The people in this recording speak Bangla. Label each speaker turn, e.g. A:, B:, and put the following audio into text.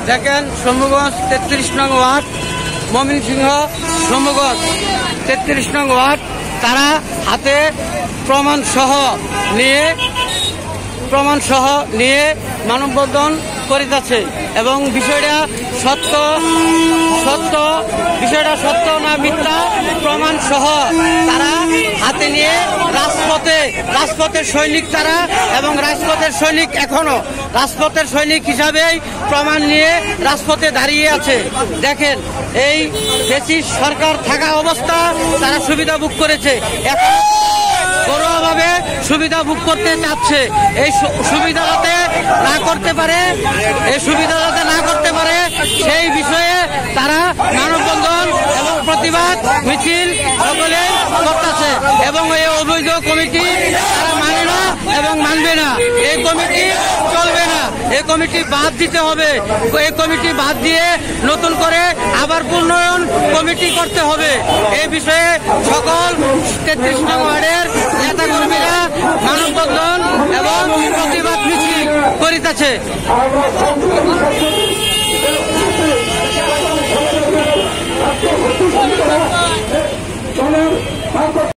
A: দেখেন শম্ভুগঞ্জ 33 নং ওয়ার্ড, ময়মনসিংহ শম্ভুগঞ্জ 33 নং ওয়ার্ড, তারা হাতে প্রমাণ সহ নিয়ে মানববন্ধন করিতেছে এবং বিষয়টা সত্য না মিথ্যা প্রমাণ সহ তারা হাতে নিয়ে রাজপথের সৈনিক তারা, এবং রাজপথের সৈনিক এখনো রাজপথের সৈনিক হিসাবেই প্রমাণ নিয়ে রাজপথে দাঁড়িয়ে আছে। দেখেন এই ফ্যাসিস্ট সরকার থাকা অবস্থা তারা সুবিধা ভোগ করেছে, এখন ঘরোয়াভাবে সুবিধা ভোগ করতে চাচ্ছে। এই সুবিধা যাতে না করতে পারে সেই বিষয়ে তারা মানববন্ধন এবং প্রতিবাদ মিছিল সকলে করতেছে এবং এই অবৈধ কমিটি তারা মানে না এবং মানবে না। এই কমিটি চলবে না, এই কমিটি বাদ দিতে হবে। এই কমিটি বাদ দিয়ে নতুন করে আবার উন্নয়ন কমিটি করতে হবে। এই বিষয়ে সকল 33 নং ওয়ার্ডের নেতাকর্মীরা মানববন্ধন এবং প্রতিবাদ মিছিল করিতেছে।
B: চলেন